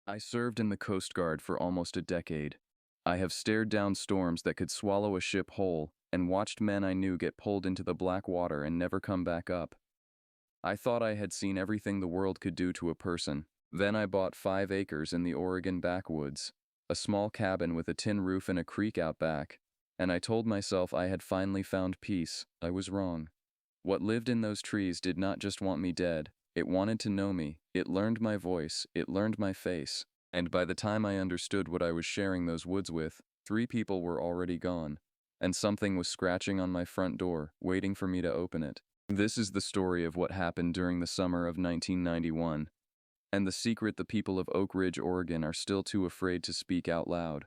I served in the Coast Guard for almost a decade. I have stared down storms that could swallow a ship whole and watched men I knew get pulled into the black water and never come back up. I thought I had seen everything the world could do to a person. Then I bought 5 acres in the Oregon backwoods, a small cabin with a tin roof and a creek out back, and I told myself I had finally found peace. I was wrong. What lived in those trees did not just want me dead, it wanted to know me, it learned my voice, it learned my face, and by the time I understood what I was sharing those woods with, 3 people were already gone, and something was scratching on my front door, waiting for me to open it. This is the story of what happened during the summer of 1991, and the secret the people of Oak Ridge, Oregon are still too afraid to speak out loud.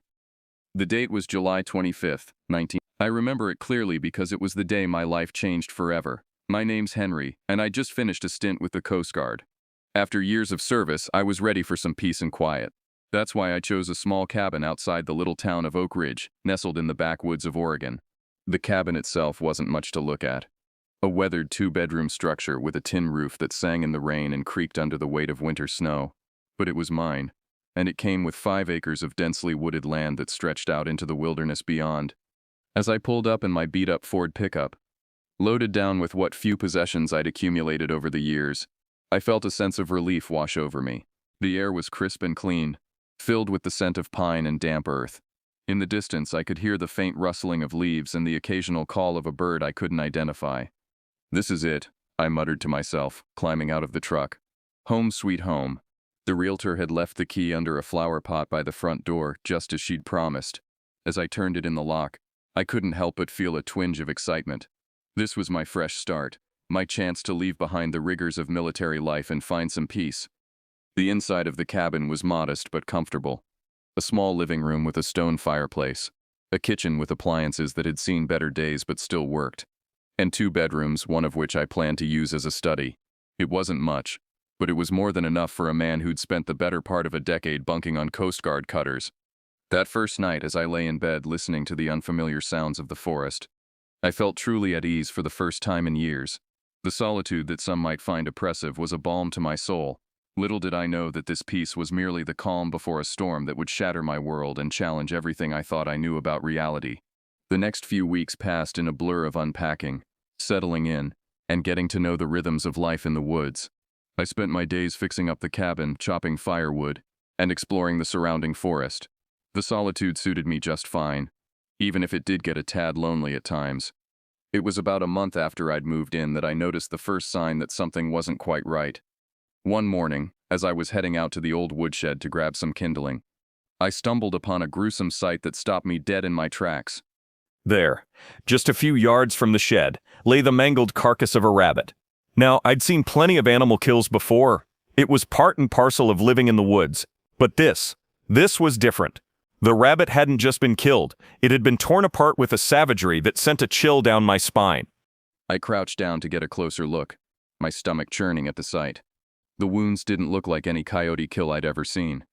The date was July 25th, 19. I remember it clearly because it was the day my life changed forever. My name's Henry, and I just finished a stint with the Coast Guard. After years of service, I was ready for some peace and quiet. That's why I chose a small cabin outside the little town of Oak Ridge, nestled in the backwoods of Oregon. The cabin itself wasn't much to look at. A weathered 2-bedroom structure with a tin roof that sang in the rain and creaked under the weight of winter snow. But it was mine, and it came with 5 acres of densely wooded land that stretched out into the wilderness beyond. As I pulled up in my beat-up Ford pickup, loaded down with what few possessions I'd accumulated over the years, I felt a sense of relief wash over me. The air was crisp and clean, filled with the scent of pine and damp earth. In the distance, I could hear the faint rustling of leaves and the occasional call of a bird I couldn't identify. "This is it," I muttered to myself, climbing out of the truck. Home sweet home. The realtor had left the key under a flower pot by the front door, just as she'd promised. As I turned it in the lock, I couldn't help but feel a twinge of excitement. This was my fresh start, my chance to leave behind the rigors of military life and find some peace. The inside of the cabin was modest but comfortable. A small living room with a stone fireplace, a kitchen with appliances that had seen better days but still worked, and 2 bedrooms, one of which I planned to use as a study. It wasn't much, but it was more than enough for a man who'd spent the better part of a decade bunking on Coast Guard cutters. That first night, as I lay in bed listening to the unfamiliar sounds of the forest, I felt truly at ease for the first time in years. The solitude that some might find oppressive was a balm to my soul. Little did I know that this peace was merely the calm before a storm that would shatter my world and challenge everything I thought I knew about reality. The next few weeks passed in a blur of unpacking, settling in, and getting to know the rhythms of life in the woods. I spent my days fixing up the cabin, chopping firewood, and exploring the surrounding forest. The solitude suited me just fine, even if it did get a tad lonely at times. It was about a month after I'd moved in that I noticed the first sign that something wasn't quite right. One morning, as I was heading out to the old woodshed to grab some kindling, I stumbled upon a gruesome sight that stopped me dead in my tracks. There, just a few yards from the shed, lay the mangled carcass of a rabbit. Now, I'd seen plenty of animal kills before. It was part and parcel of living in the woods. But this was different. The rabbit hadn't just been killed, it had been torn apart with a savagery that sent a chill down my spine. I crouched down to get a closer look, my stomach churning at the sight. The wounds didn't look like any coyote kill I'd ever seen.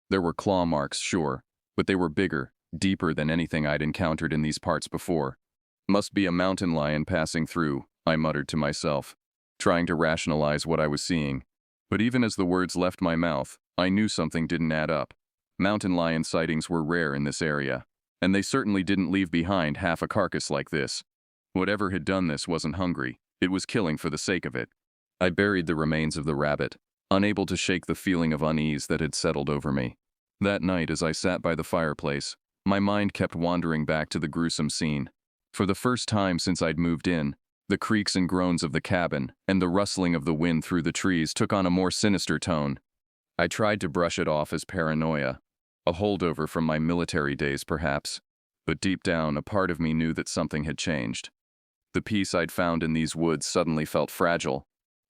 There were claw marks, sure, but they were bigger, deeper than anything I'd encountered in these parts before. "Must be a mountain lion passing through," I muttered to myself, trying to rationalize what I was seeing. But even as the words left my mouth, I knew something didn't add up. Mountain lion sightings were rare in this area, and they certainly didn't leave behind half a carcass like this. Whatever had done this wasn't hungry, it was killing for the sake of it. I buried the remains of the rabbit, unable to shake the feeling of unease that had settled over me. That night, as I sat by the fireplace, my mind kept wandering back to the gruesome scene. For the first time since I'd moved in, the creaks and groans of the cabin and the rustling of the wind through the trees took on a more sinister tone. I tried to brush it off as paranoia, a holdover from my military days perhaps, but deep down a part of me knew that something had changed. The peace I'd found in these woods suddenly felt fragile,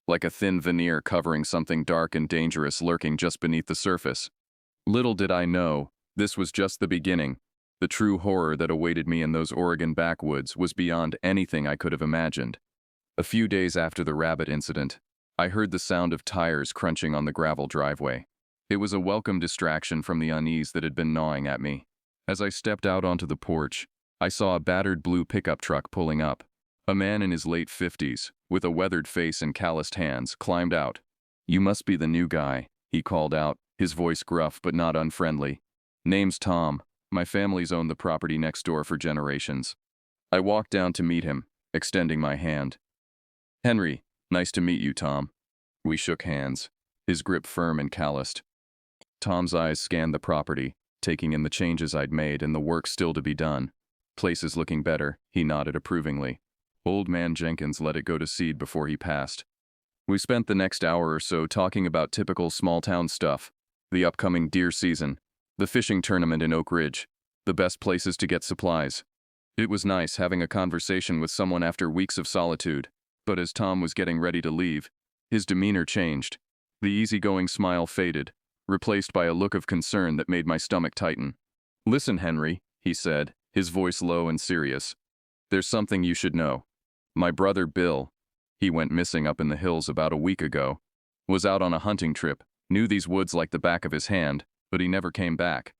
like a thin veneer covering something dark and dangerous lurking just beneath the surface. Little did I know, this was just the beginning. The true horror that awaited me in those Oregon backwoods was beyond anything I could have imagined. A few days after the rabbit incident, I heard the sound of tires crunching on the gravel driveway. It was a welcome distraction from the unease that had been gnawing at me. As I stepped out onto the porch, I saw a battered blue pickup truck pulling up. A man in his late 50s, with a weathered face and calloused hands, climbed out. "You must be the new guy," he called out, his voice gruff but not unfriendly. "Name's Tom. My family's owned the property next door for generations." I walked down to meet him, extending my hand. "Henry, nice to meet you, Tom." We shook hands, his grip firm and calloused. Tom's eyes scanned the property, taking in the changes I'd made and the work still to be done. "Place is looking better," he nodded approvingly. Old man Jenkins let it go to seed before he passed. We spent the next hour or so talking about typical small-town stuff, the upcoming deer season, the fishing tournament in Oak Ridge, the best places to get supplies. It was nice having a conversation with someone after weeks of solitude, but as Tom was getting ready to leave, his demeanor changed. The easygoing smile faded, replaced by a look of concern that made my stomach tighten. "Listen, Henry," he said, his voice low and serious. "There's something you should know. My brother Bill, he went missing up in the hills about a week ago, was out on a hunting trip, knew these woods like the back of his hand, but he never came back."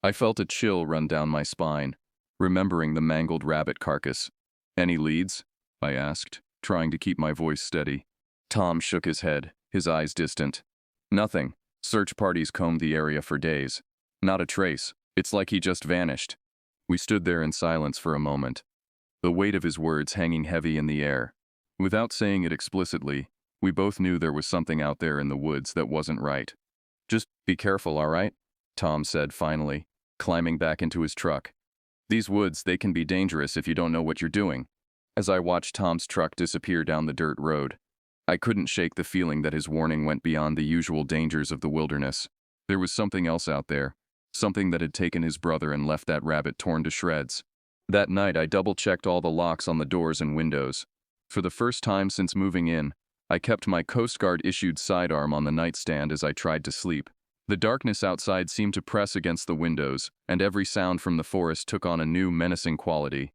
I felt a chill run down my spine, remembering the mangled rabbit carcass. "Any leads?" I asked, trying to keep my voice steady. Tom shook his head, his eyes distant. "Nothing. Search parties combed the area for days. Not a trace. It's like he just vanished." We stood there in silence for a moment, the weight of his words hanging heavy in the air. Without saying it explicitly, we both knew there was something out there in the woods that wasn't right. "Just be careful, all right?" Tom said finally, climbing back into his truck. "These woods, they can be dangerous if you don't know what you're doing." As I watched Tom's truck disappear down the dirt road, I couldn't shake the feeling that his warning went beyond the usual dangers of the wilderness. There was something else out there, something that had taken his brother and left that rabbit torn to shreds. That night, I double-checked all the locks on the doors and windows. For the first time since moving in, I kept my Coast Guard-issued sidearm on the nightstand as I tried to sleep. The darkness outside seemed to press against the windows, and every sound from the forest took on a new menacing quality.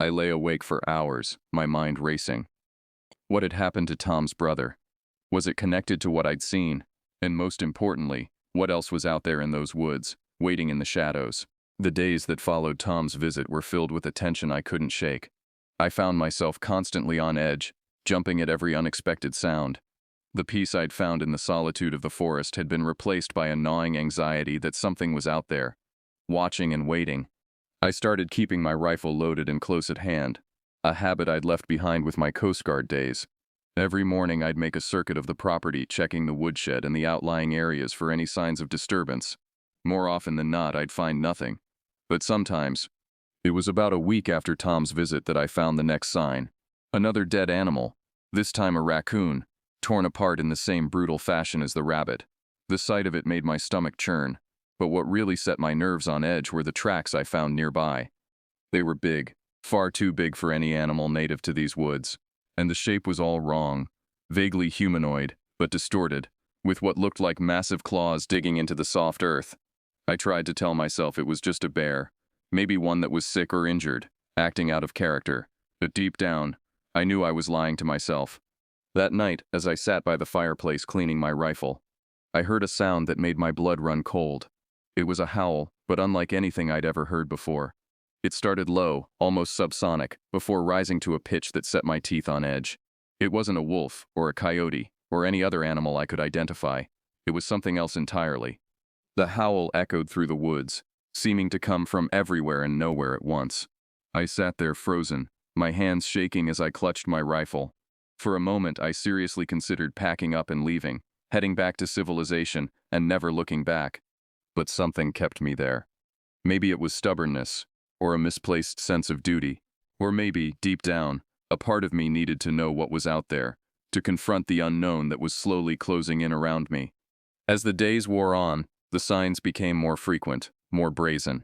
I lay awake for hours, my mind racing. What had happened to Tom's brother? Was it connected to what I'd seen? And most importantly, what else was out there in those woods, waiting in the shadows? The days that followed Tom's visit were filled with a tension I couldn't shake. I found myself constantly on edge, jumping at every unexpected sound. The peace I'd found in the solitude of the forest had been replaced by a gnawing anxiety that something was out there, watching and waiting. I started keeping my rifle loaded and close at hand, a habit I'd left behind with my Coast Guard days. Every morning I'd make a circuit of the property, checking the woodshed and the outlying areas for any signs of disturbance. More often than not, I'd find nothing. But sometimes, it was about a week after Tom's visit that I found the next sign. Another dead animal, this time a raccoon, torn apart in the same brutal fashion as the rabbit. The sight of it made my stomach churn, but what really set my nerves on edge were the tracks I found nearby. They were big, far too big for any animal native to these woods, and the shape was all wrong, vaguely humanoid, but distorted, with what looked like massive claws digging into the soft earth. I tried to tell myself it was just a bear, maybe one that was sick or injured, acting out of character, but deep down, I knew I was lying to myself. That night, as I sat by the fireplace cleaning my rifle, I heard a sound that made my blood run cold. It was a howl, but unlike anything I'd ever heard before. It started low, almost subsonic, before rising to a pitch that set my teeth on edge. It wasn't a wolf, or a coyote, or any other animal I could identify. It was something else entirely. The howl echoed through the woods, seeming to come from everywhere and nowhere at once. I sat there frozen, my hands shaking as I clutched my rifle. For a moment, I seriously considered packing up and leaving, heading back to civilization and never looking back. But something kept me there. Maybe it was stubbornness, or a misplaced sense of duty, or maybe, deep down, a part of me needed to know what was out there, to confront the unknown that was slowly closing in around me. As the days wore on, the signs became more frequent, more brazen.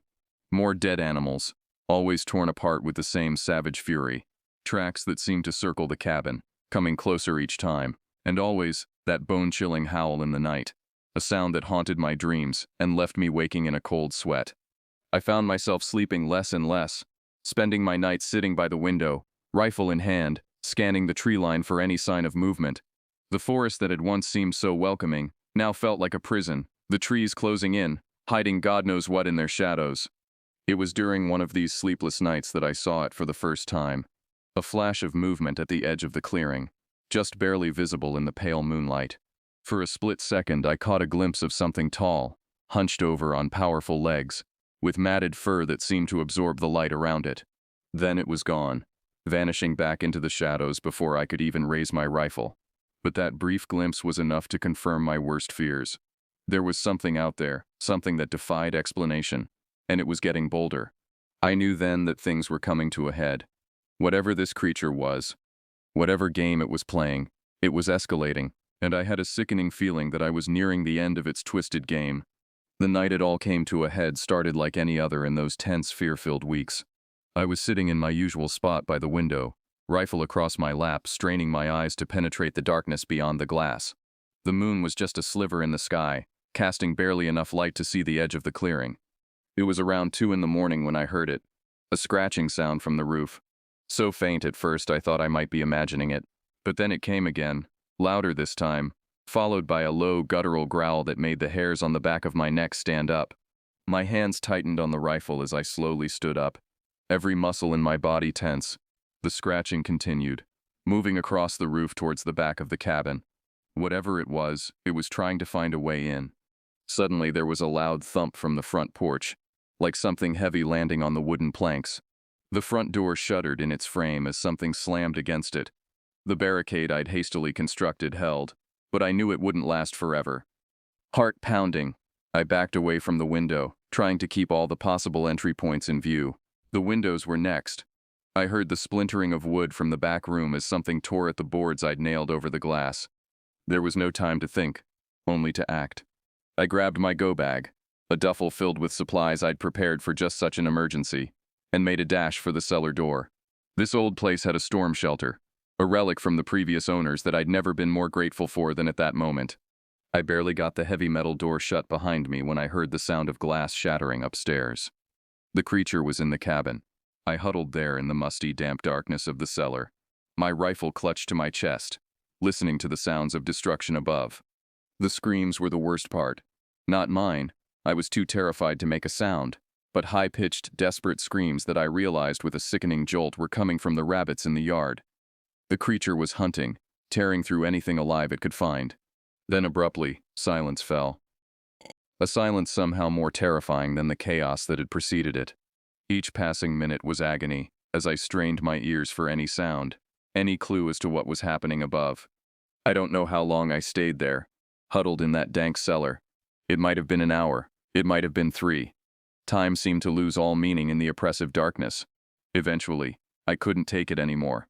More dead animals, always torn apart with the same savage fury. Tracks that seemed to circle the cabin, coming closer each time, and always that bone-chilling howl in the night, a sound that haunted my dreams and left me waking in a cold sweat. I found myself sleeping less and less, spending my nights sitting by the window, rifle in hand, scanning the tree line for any sign of movement. The forest that had once seemed so welcoming now felt like a prison, the trees closing in, hiding God knows what in their shadows. It was during one of these sleepless nights that I saw it for the first time. A flash of movement at the edge of the clearing, just barely visible in the pale moonlight. For a split second, I caught a glimpse of something tall, hunched over on powerful legs, with matted fur that seemed to absorb the light around it. Then it was gone, vanishing back into the shadows before I could even raise my rifle. But that brief glimpse was enough to confirm my worst fears. There was something out there, something that defied explanation, and it was getting bolder. I knew then that things were coming to a head. Whatever this creature was, whatever game it was playing, it was escalating, and I had a sickening feeling that I was nearing the end of its twisted game. The night it all came to a head started like any other in those tense, fear-filled weeks. I was sitting in my usual spot by the window, rifle across my lap, straining my eyes to penetrate the darkness beyond the glass. The moon was just a sliver in the sky, casting barely enough light to see the edge of the clearing. It was around 2 in the morning when I heard it, a scratching sound from the roof. So faint at first I thought I might be imagining it, but then it came again, louder this time, followed by a low guttural growl that made the hairs on the back of my neck stand up. My hands tightened on the rifle as I slowly stood up, every muscle in my body tense. The scratching continued, moving across the roof towards the back of the cabin. Whatever it was trying to find a way in. Suddenly there was a loud thump from the front porch, like something heavy landing on the wooden planks. The front door shuddered in its frame as something slammed against it. The barricade I'd hastily constructed held, but I knew it wouldn't last forever. Heart pounding, I backed away from the window, trying to keep all the possible entry points in view. The windows were next. I heard the splintering of wood from the back room as something tore at the boards I'd nailed over the glass. There was no time to think, only to act. I grabbed my go-bag, a duffel filled with supplies I'd prepared for just such an emergency, and made a dash for the cellar door. This old place had a storm shelter, a relic from the previous owners that I'd never been more grateful for than at that moment. I barely got the heavy metal door shut behind me when I heard the sound of glass shattering upstairs. The creature was in the cabin. I huddled there in the musty, damp darkness of the cellar, my rifle clutched to my chest, listening to the sounds of destruction above. The screams were the worst part. Not mine. I was too terrified to make a sound, but high-pitched, desperate screams that I realized with a sickening jolt were coming from the rabbits in the yard. The creature was hunting, tearing through anything alive it could find. Then abruptly, silence fell. A silence somehow more terrifying than the chaos that had preceded it. Each passing minute was agony, as I strained my ears for any sound, any clue as to what was happening above. I don't know how long I stayed there, huddled in that dank cellar. It might have been an hour, it might have been 3. Time seemed to lose all meaning in the oppressive darkness. Eventually, I couldn't take it anymore.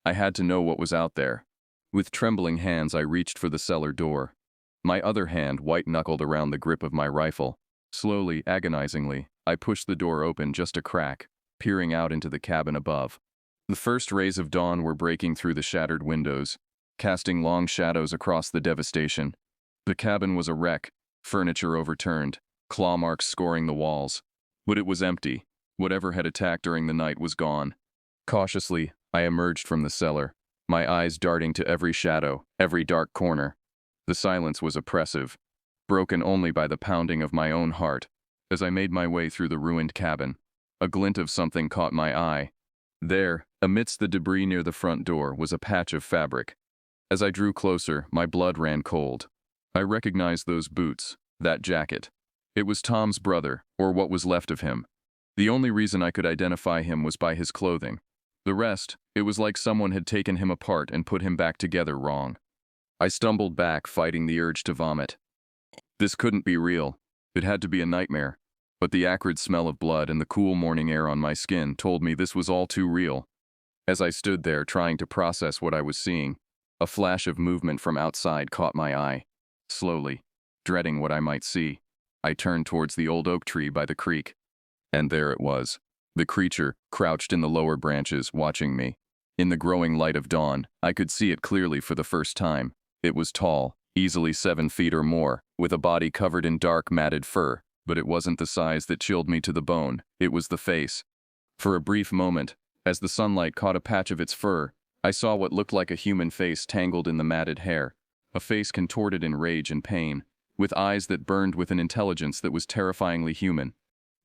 I had to know what was out there. With trembling hands, I reached for the cellar door. My other hand white-knuckled around the grip of my rifle. Slowly, agonizingly, I pushed the door open just a crack, peering out into the cabin above. The first rays of dawn were breaking through the shattered windows, casting long shadows across the devastation. The cabin was a wreck, furniture overturned, claw marks scoring the walls. But it was empty. Whatever had attacked during the night was gone. Cautiously, I emerged from the cellar, my eyes darting to every shadow, every dark corner. The silence was oppressive, broken only by the pounding of my own heart. As I made my way through the ruined cabin, a glint of something caught my eye. There, amidst the debris near the front door, was a patch of fabric. As I drew closer, my blood ran cold. I recognized those boots, that jacket. It was Tom's brother, or what was left of him. The only reason I could identify him was by his clothing. The rest, it was like someone had taken him apart and put him back together wrong. I stumbled back, fighting the urge to vomit. This couldn't be real. It had to be a nightmare. But the acrid smell of blood and the cool morning air on my skin told me this was all too real. As I stood there trying to process what I was seeing, a flash of movement from outside caught my eye. Slowly, dreading what I might see, I turned towards the old oak tree by the creek. And there it was. The creature, crouched in the lower branches, watching me. In the growing light of dawn, I could see it clearly for the first time. It was tall, easily 7 feet or more, with a body covered in dark, matted fur. But it wasn't the size that chilled me to the bone, it was the face. For a brief moment, as the sunlight caught a patch of its fur, I saw what looked like a human face tangled in the matted hair. A face contorted in rage and pain, with eyes that burned with an intelligence that was terrifyingly human.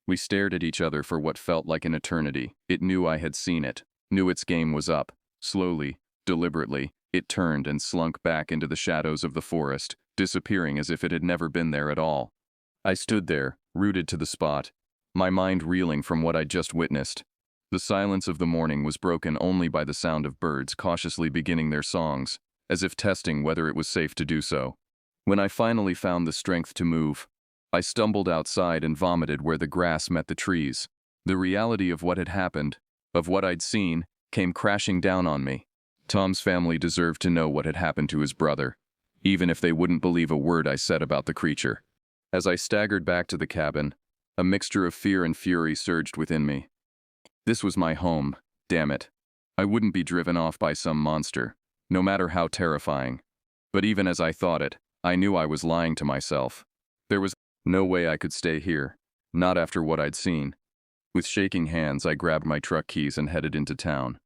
We stared at each other for what felt like an eternity. It knew I had seen it, knew its game was up. Slowly, deliberately, it turned and slunk back into the shadows of the forest, disappearing as if it had never been there at all. I stood there, rooted to the spot, my mind reeling from what I'd just witnessed. The silence of the morning was broken only by the sound of birds cautiously beginning their songs, as if testing whether it was safe to do so. When I finally found the strength to move, I stumbled outside and vomited where the grass met the trees. The reality of what had happened, of what I'd seen, came crashing down on me. Tom's family deserved to know what had happened to his brother, even if they wouldn't believe a word I said about the creature. As I staggered back to the cabin, a mixture of fear and fury surged within me. This was my home, damn it. I wouldn't be driven off by some monster, no matter how terrifying. But even as I thought it, I knew I was lying to myself. There was no way I could stay here, not after what I'd seen. With shaking hands, I grabbed my truck keys and headed into town.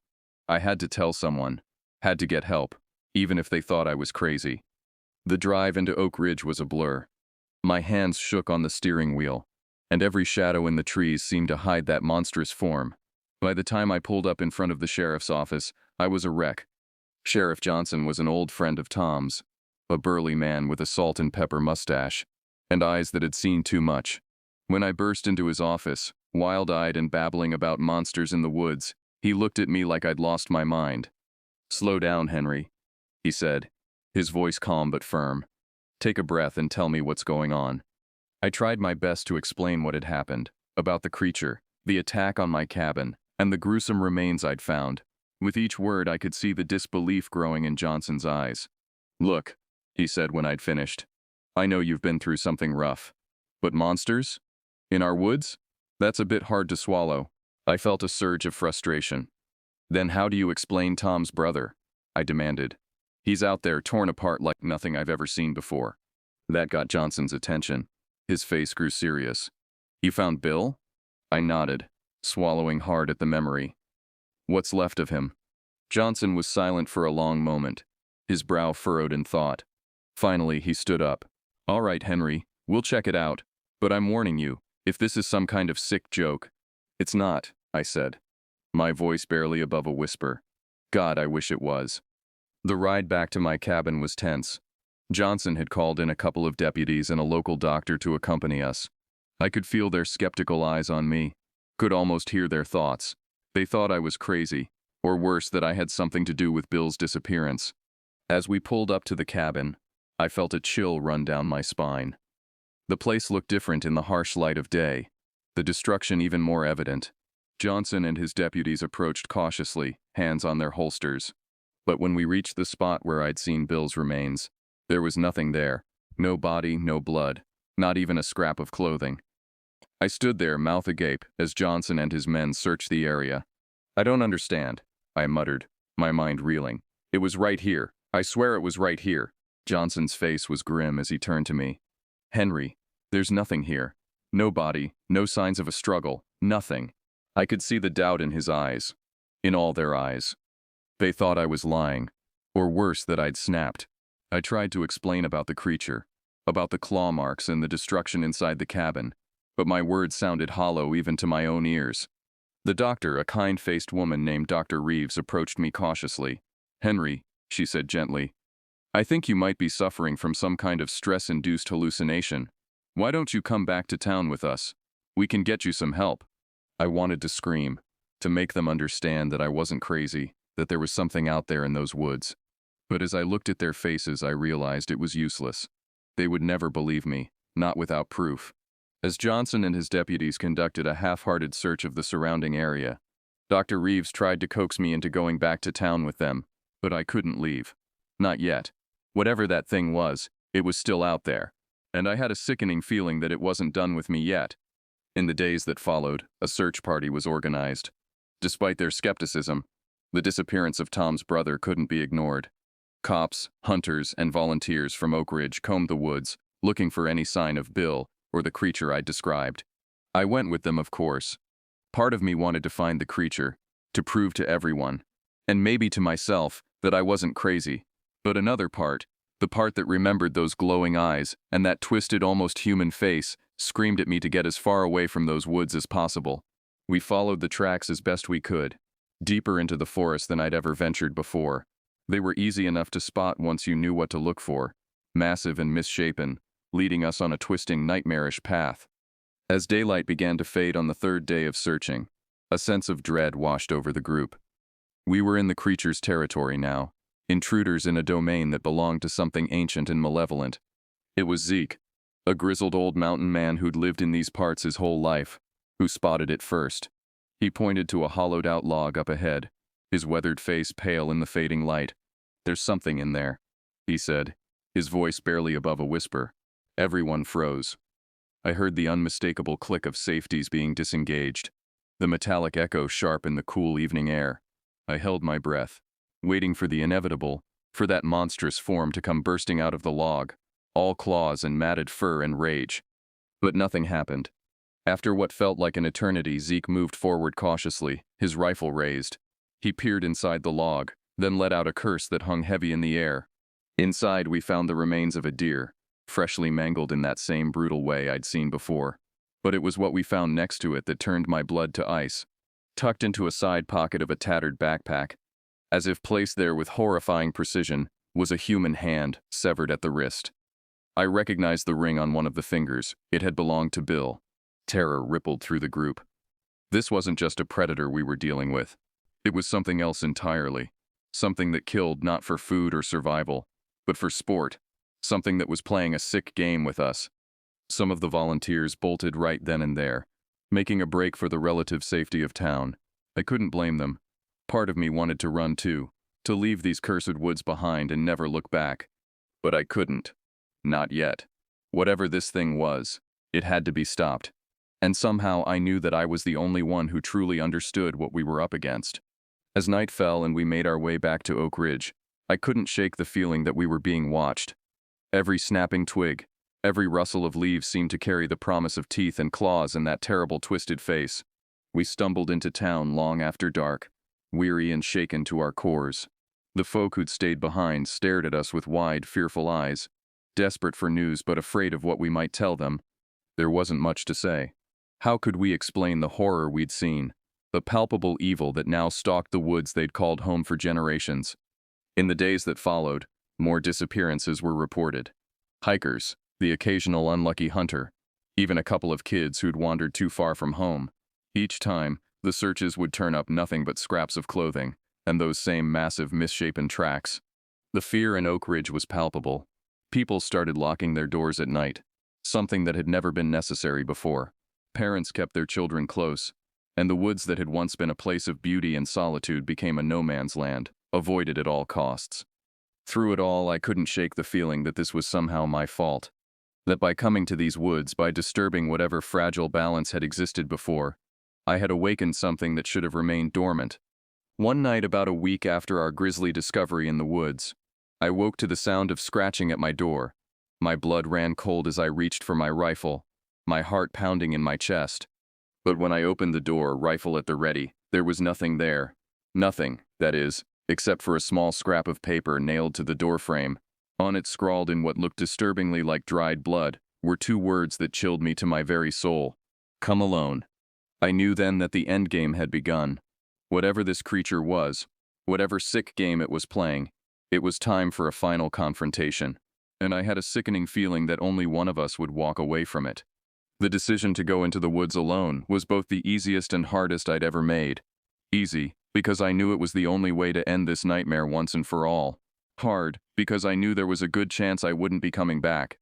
I had to tell someone, had to get help, even if they thought I was crazy. The drive into Oak Ridge was a blur. My hands shook on the steering wheel, and every shadow in the trees seemed to hide that monstrous form. By the time I pulled up in front of the sheriff's office, I was a wreck. Sheriff Johnson was an old friend of Tom's, a burly man with a salt and pepper mustache, and eyes that had seen too much. When I burst into his office, wild-eyed and babbling about monsters in the woods, he looked at me like I'd lost my mind. "Slow down, Henry," he said, his voice calm but firm. "Take a breath and tell me what's going on." I tried my best to explain what had happened, about the creature, the attack on my cabin, and the gruesome remains I'd found. With each word, I could see the disbelief growing in Johnson's eyes. "Look," he said when I'd finished, "I know you've been through something rough. But monsters? In our woods? That's a bit hard to swallow." I felt a surge of frustration. "Then how do you explain Tom's brother?" I demanded. "He's out there torn apart like nothing I've ever seen before." That got Johnson's attention. His face grew serious. "You found Bill?" I nodded, swallowing hard at the memory. "What's left of him?" Johnson was silent for a long moment, his brow furrowed in thought. Finally, he stood up. "All right, Henry, we'll check it out. But I'm warning you, if this is some kind of sick joke." "It's not," I said, my voice barely above a whisper. God, I wish it was. The ride back to my cabin was tense. Johnson had called in a couple of deputies and a local doctor to accompany us. I could feel their skeptical eyes on me, could almost hear their thoughts. They thought I was crazy, or worse, that I had something to do with Bill's disappearance. As we pulled up to the cabin, I felt a chill run down my spine. The place looked different in the harsh light of day, the destruction even more evident. Johnson and his deputies approached cautiously, hands on their holsters. But when we reached the spot where I'd seen Bill's remains, there was nothing there. No body, no blood, not even a scrap of clothing. I stood there, mouth agape, as Johnson and his men searched the area. "I don't understand," I muttered, my mind reeling. "It was right here. I swear it was right here." Johnson's face was grim as he turned to me. "Henry, there's nothing here. No body, no signs of a struggle, nothing." I could see the doubt in his eyes, in all their eyes. They thought I was lying, or worse, that I'd snapped. I tried to explain about the creature, about the claw marks and the destruction inside the cabin, but my words sounded hollow even to my own ears. The doctor, a kind-faced woman named Dr. Reeves, approached me cautiously. "Henry," she said gently, "I think you might be suffering from some kind of stress-induced hallucination. Why don't you come back to town with us? We can get you some help." I wanted to scream, to make them understand that I wasn't crazy, that there was something out there in those woods. But as I looked at their faces, I realized it was useless. They would never believe me, not without proof. As Johnson and his deputies conducted a half-hearted search of the surrounding area, Dr. Reeves tried to coax me into going back to town with them, but I couldn't leave. Not yet. Whatever that thing was, it was still out there, and I had a sickening feeling that it wasn't done with me yet. In the days that followed, a search party was organized. Despite their skepticism, the disappearance of Tom's brother couldn't be ignored. Cops, hunters, and volunteers from Oak Ridge combed the woods, looking for any sign of Bill or the creature I'd described. I went with them, of course. Part of me wanted to find the creature, to prove to everyone, and maybe to myself, that I wasn't crazy. But another part, the part that remembered those glowing eyes and that twisted, almost human face, screamed at me to get as far away from those woods as possible. We followed the tracks as best we could, deeper into the forest than I'd ever ventured before. They were easy enough to spot once you knew what to look for. massive and misshapen, leading us on a twisting, nightmarish path. As daylight began to fade on the third day of searching, a sense of dread washed over the group. We were in the creature's territory now, intruders in a domain that belonged to something ancient and malevolent. It was Zeke, a grizzled old mountain man who'd lived in these parts his whole life, who spotted it first. He pointed to a hollowed-out log up ahead, his weathered face pale in the fading light. "There's something in there," he said, his voice barely above a whisper. Everyone froze. I heard the unmistakable click of safeties being disengaged, the metallic echo sharp in the cool evening air. I held my breath, waiting for the inevitable, for that monstrous form to come bursting out of the log, all claws and matted fur and rage. But nothing happened. After what felt like an eternity, Zeke moved forward cautiously, his rifle raised. He peered inside the log, then let out a curse that hung heavy in the air. Inside, we found the remains of a deer, freshly mangled in that same brutal way I'd seen before. But it was what we found next to it that turned my blood to ice. Tucked into a side pocket of a tattered backpack, as if placed there with horrifying precision, was a human hand, severed at the wrist. I recognized the ring on one of the fingers. It had belonged to Bill. Terror rippled through the group. This wasn't just a predator we were dealing with. It was something else entirely. Something that killed not for food or survival, but for sport. Something that was playing a sick game with us. Some of the volunteers bolted right then and there, making a break for the relative safety of town. I couldn't blame them. Part of me wanted to run too, to leave these cursed woods behind and never look back. But I couldn't. Not yet. Whatever this thing was, it had to be stopped. And somehow I knew that I was the only one who truly understood what we were up against. As night fell and we made our way back to Oak Ridge, I couldn't shake the feeling that we were being watched. Every snapping twig, every rustle of leaves seemed to carry the promise of teeth and claws in that terrible twisted face. We stumbled into town long after dark, weary and shaken to our cores. The folk who'd stayed behind stared at us with wide, fearful eyes, desperate for news but afraid of what we might tell them. There wasn't much to say. How could we explain the horror we'd seen, the palpable evil that now stalked the woods they'd called home for generations? In the days that followed, more disappearances were reported. Hikers, the occasional unlucky hunter, even a couple of kids who'd wandered too far from home. Each time, the searches would turn up nothing but scraps of clothing, and those same massive misshapen tracks. The fear in Oak Ridge was palpable. People started locking their doors at night, something that had never been necessary before. Parents kept their children close, and the woods that had once been a place of beauty and solitude became a no-man's land, avoided at all costs. Through it all, I couldn't shake the feeling that this was somehow my fault. That by coming to these woods, by disturbing whatever fragile balance had existed before, I had awakened something that should have remained dormant. One night about a week after our grisly discovery in the woods, I woke to the sound of scratching at my door. My blood ran cold as I reached for my rifle, my heart pounding in my chest. But when I opened the door, rifle at the ready, there was nothing there. Nothing, that is, except for a small scrap of paper nailed to the doorframe. On it, scrawled in what looked disturbingly like dried blood, were two words that chilled me to my very soul. "Come alone." I knew then that the endgame had begun. Whatever this creature was, whatever sick game it was playing, it was time for a final confrontation. And I had a sickening feeling that only one of us would walk away from it. The decision to go into the woods alone was both the easiest and hardest I'd ever made. Easy, because I knew it was the only way to end this nightmare once and for all. Hard, because I knew there was a good chance I wouldn't be coming back.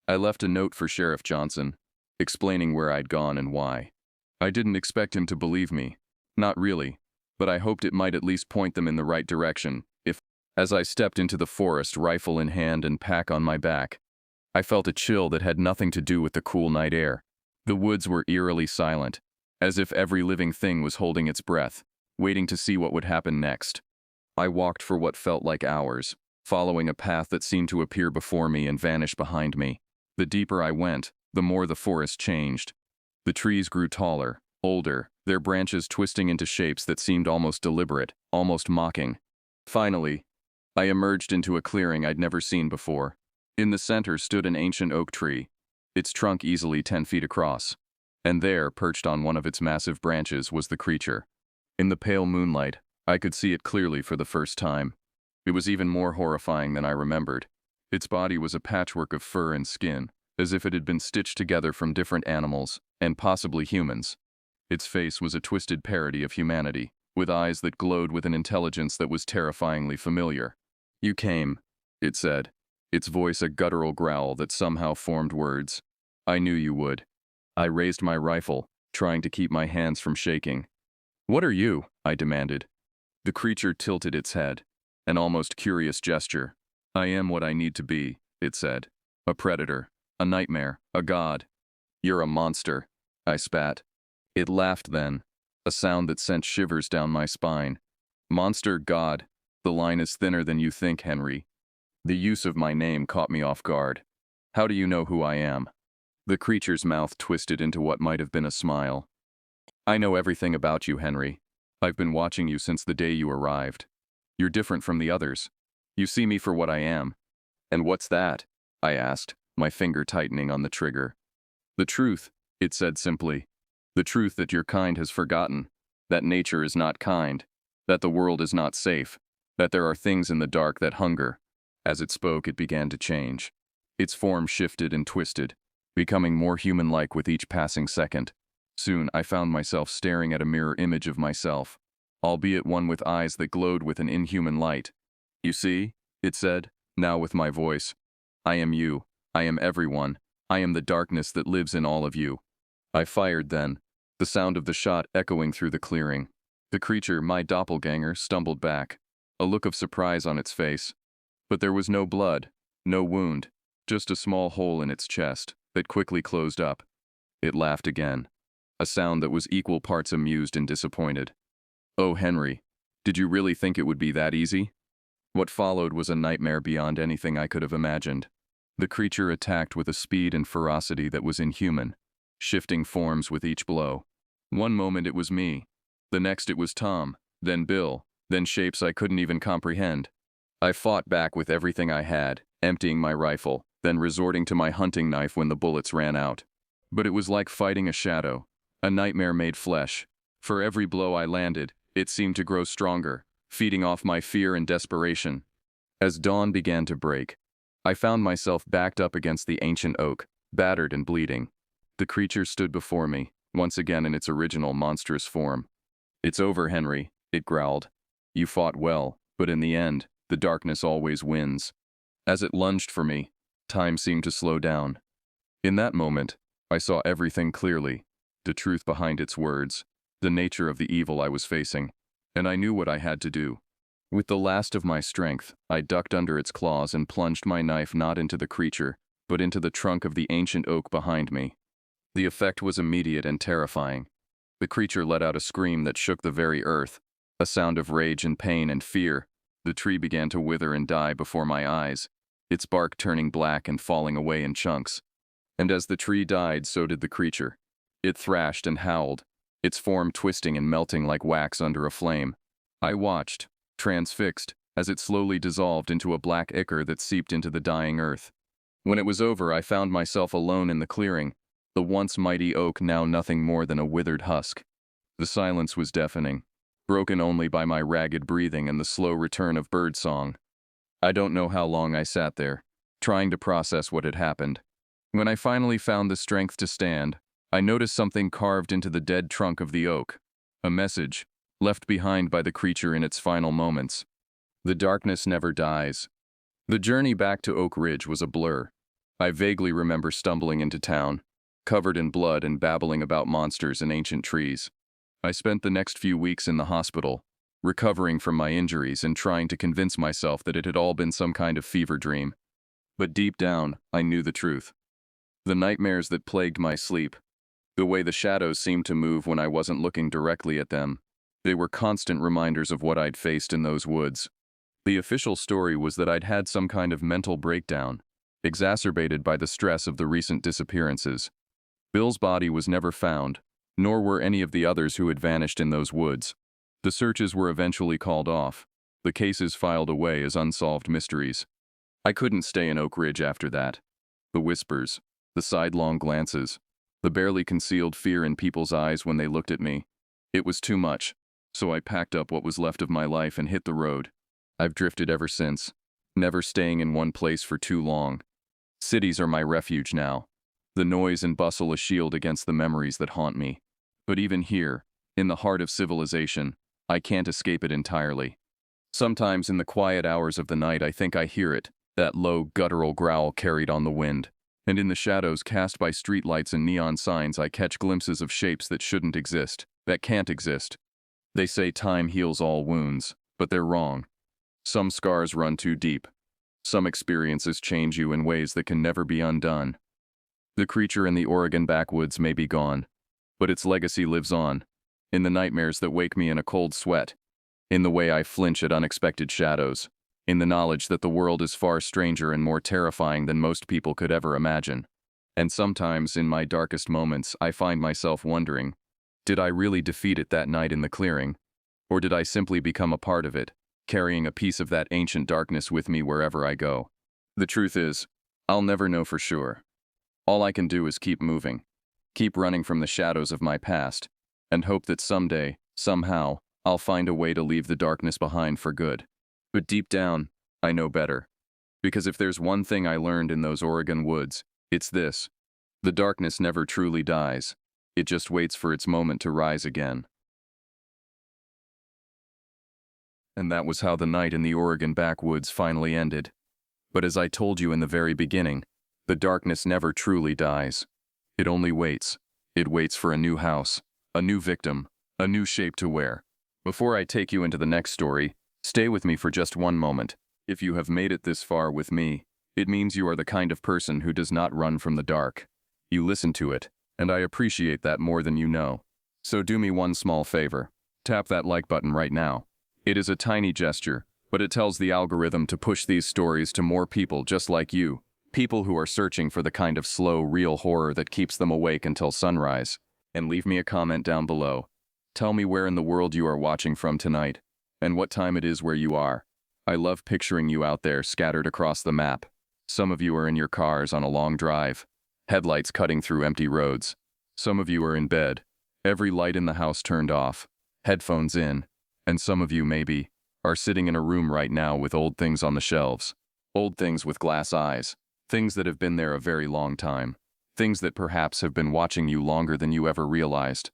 I left a note for Sheriff Johnson, explaining where I'd gone and why. I didn't expect him to believe me. Not really, but I hoped it might at least point them in the right direction. As I stepped into the forest, rifle in hand and pack on my back, I felt a chill that had nothing to do with the cool night air. The woods were eerily silent, as if every living thing was holding its breath, waiting to see what would happen next. I walked for what felt like hours, following a path that seemed to appear before me and vanish behind me. The deeper I went, the more the forest changed. The trees grew taller, older, their branches twisting into shapes that seemed almost deliberate, almost mocking. Finally, I emerged into a clearing I'd never seen before. In the center stood an ancient oak tree, its trunk easily 10 feet across. And there, perched on one of its massive branches, was the creature. In the pale moonlight, I could see it clearly for the first time. It was even more horrifying than I remembered. Its body was a patchwork of fur and skin, as if it had been stitched together from different animals, and possibly humans. Its face was a twisted parody of humanity, with eyes that glowed with an intelligence that was terrifyingly familiar. "You came," it said, its voice a guttural growl that somehow formed words. "I knew you would." I raised my rifle, trying to keep my hands from shaking. "What are you?" I demanded. The creature tilted its head, an almost curious gesture. "I am what I need to be," it said. "A predator, a nightmare, a god." "You're a monster," I spat. It laughed then, a sound that sent shivers down my spine. "Monster, god, the line is thinner than you think, Henry." The use of my name caught me off guard. "How do you know who I am?" The creature's mouth twisted into what might have been a smile. "I know everything about you, Henry. I've been watching you since the day you arrived. You're different from the others. You see me for what I am." "And what's that?" I asked, my finger tightening on the trigger. "The truth," it said simply. "The truth that your kind has forgotten, that nature is not kind, that the world is not safe, that there are things in the dark that hunger." As it spoke, it began to change. Its form shifted and twisted, becoming more human-like with each passing second. Soon, I found myself staring at a mirror image of myself, albeit one with eyes that glowed with an inhuman light. "You see," it said, now with my voice. "I am you. I am everyone. I am the darkness that lives in all of you." I fired then, the sound of the shot echoing through the clearing. The creature, my doppelganger, stumbled back, a look of surprise on its face. But there was no blood, no wound, just a small hole in its chest that quickly closed up. It laughed again, a sound that was equal parts amused and disappointed. "Oh, Henry, did you really think it would be that easy?" What followed was a nightmare beyond anything I could have imagined. The creature attacked with a speed and ferocity that was inhuman, shifting forms with each blow. One moment it was me, the next it was Tom, then Bill, then shapes I couldn't even comprehend. I fought back with everything I had, emptying my rifle, then resorting to my hunting knife when the bullets ran out. But it was like fighting a shadow, a nightmare made flesh. For every blow I landed, it seemed to grow stronger, feeding off my fear and desperation. As dawn began to break, I found myself backed up against the ancient oak, battered and bleeding. The creature stood before me, once again in its original monstrous form. "It's over, Henry," it growled. "You fought well, but in the end, the darkness always wins." As it lunged for me, time seemed to slow down. In that moment, I saw everything clearly, the truth behind its words, the nature of the evil I was facing, and I knew what I had to do. With the last of my strength, I ducked under its claws and plunged my knife not into the creature, but into the trunk of the ancient oak behind me. The effect was immediate and terrifying. The creature let out a scream that shook the very earth, a sound of rage and pain and fear. The tree began to wither and die before my eyes, its bark turning black and falling away in chunks. And as the tree died, so did the creature. It thrashed and howled, its form twisting and melting like wax under a flame. I watched, transfixed, as it slowly dissolved into a black ichor that seeped into the dying earth. When it was over, I found myself alone in the clearing, the once mighty oak now nothing more than a withered husk. The silence was deafening, broken only by my ragged breathing and the slow return of bird song. I don't know how long I sat there, trying to process what had happened. When I finally found the strength to stand, I noticed something carved into the dead trunk of the oak, a message, left behind by the creature in its final moments. The darkness never dies. The journey back to Oak Ridge was a blur. I vaguely remember stumbling into town, covered in blood and babbling about monsters and ancient trees. I spent the next few weeks in the hospital, recovering from my injuries and trying to convince myself that it had all been some kind of fever dream. But deep down, I knew the truth. The nightmares that plagued my sleep, the way the shadows seemed to move when I wasn't looking directly at them, they were constant reminders of what I'd faced in those woods. The official story was that I'd had some kind of mental breakdown, exacerbated by the stress of the recent disappearances. Bill's body was never found, nor were any of the others who had vanished in those woods. The searches were eventually called off, the cases filed away as unsolved mysteries. I couldn't stay in Oak Ridge after that. The whispers, the sidelong glances, the barely concealed fear in people's eyes when they looked at me. It was too much, so I packed up what was left of my life and hit the road. I've drifted ever since, never staying in one place for too long. Cities are my refuge now. The noise and bustle a shield against the memories that haunt me. But even here, in the heart of civilization, I can't escape it entirely. Sometimes in the quiet hours of the night I think I hear it, that low guttural growl carried on the wind. And in the shadows cast by streetlights and neon signs I catch glimpses of shapes that shouldn't exist, that can't exist. They say time heals all wounds, but they're wrong. Some scars run too deep. Some experiences change you in ways that can never be undone. The creature in the Oregon backwoods may be gone, but its legacy lives on, in the nightmares that wake me in a cold sweat, in the way I flinch at unexpected shadows, in the knowledge that the world is far stranger and more terrifying than most people could ever imagine. And sometimes, in my darkest moments, I find myself wondering, did I really defeat it that night in the clearing? Or did I simply become a part of it, carrying a piece of that ancient darkness with me wherever I go? The truth is, I'll never know for sure. All I can do is keep moving, keep running from the shadows of my past, and hope that someday, somehow, I'll find a way to leave the darkness behind for good. But deep down, I know better. Because if there's one thing I learned in those Oregon woods, it's this: the darkness never truly dies. It just waits for its moment to rise again. And that was how the night in the Oregon backwoods finally ended. But as I told you in the very beginning, the darkness never truly dies. It only waits. It waits for a new house, a new victim, a new shape to wear. Before I take you into the next story, stay with me for just one moment. If you have made it this far with me, it means you are the kind of person who does not run from the dark. You listen to it, and I appreciate that more than you know. So do me one small favor. Tap that like button right now. It is a tiny gesture, but it tells the algorithm to push these stories to more people just like you. People who are searching for the kind of slow, real horror that keeps them awake until sunrise. And leave me a comment down below. Tell me where in the world you are watching from tonight, and what time it is where you are. I love picturing you out there scattered across the map. Some of you are in your cars on a long drive, headlights cutting through empty roads. Some of you are in bed, every light in the house turned off, headphones in, and some of you, maybe, are sitting in a room right now with old things on the shelves. Old things with glass eyes. Things that have been there a very long time. Things that perhaps have been watching you longer than you ever realized.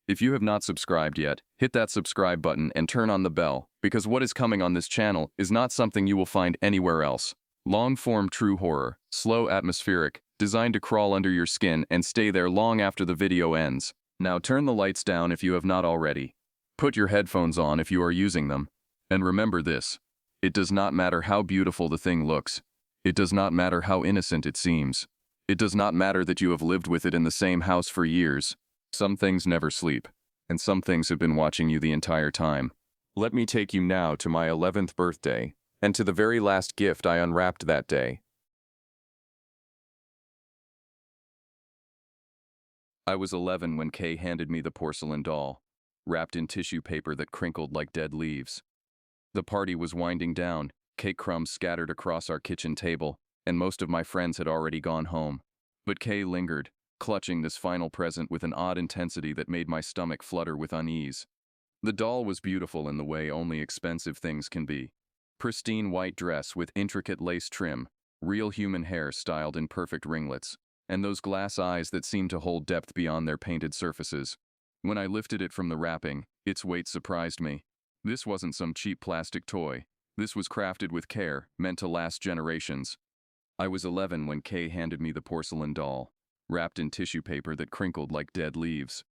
If you have not subscribed yet, hit that subscribe button and turn on the bell, because what is coming on this channel is not something you will find anywhere else. Long-form true horror, slow atmospheric, designed to crawl under your skin and stay there long after the video ends. Now turn the lights down if you have not already. Put your headphones on if you are using them. And remember this: it does not matter how beautiful the thing looks. It does not matter how innocent it seems. It does not matter that you have lived with it in the same house for years. Some things never sleep, and some things have been watching you the entire time. Let me take you now to my 11th birthday, and to the very last gift I unwrapped that day. I was 11 when Kay handed me the porcelain doll, wrapped in tissue paper that crinkled like dead leaves. The party was winding down, cake crumbs scattered across our kitchen table, and most of my friends had already gone home. But Kay lingered, clutching this final present with an odd intensity that made my stomach flutter with unease. The doll was beautiful in the way only expensive things can be. Pristine white dress with intricate lace trim, real human hair styled in perfect ringlets, and those glass eyes that seemed to hold depth beyond their painted surfaces. When I lifted it from the wrapping, its weight surprised me. This wasn't some cheap plastic toy. This was crafted with care, meant to last generations. I was 11 when Kay handed me the porcelain doll, wrapped in tissue paper that crinkled like dead leaves.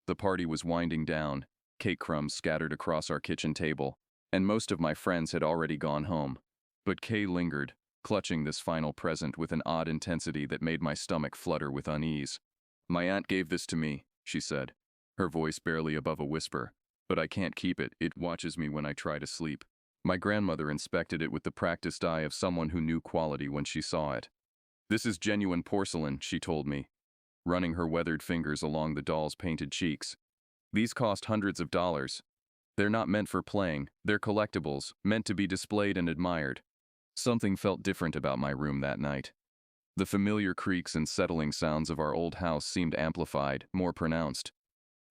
The party was winding down, cake crumbs scattered across our kitchen table, and most of my friends had already gone home. But Kay lingered, clutching this final present with an odd intensity that made my stomach flutter with unease. "My aunt gave this to me," she said, her voice barely above a whisper. "But I can't keep it. It watches me when I try to sleep." My grandmother inspected it with the practiced eye of someone who knew quality when she saw it. "This is genuine porcelain," she told me, running her weathered fingers along the doll's painted cheeks. "These cost hundreds of dollars. They're not meant for playing, they're collectibles, meant to be displayed and admired." Something felt different about my room that night. The familiar creaks and settling sounds of our old house seemed amplified, more pronounced.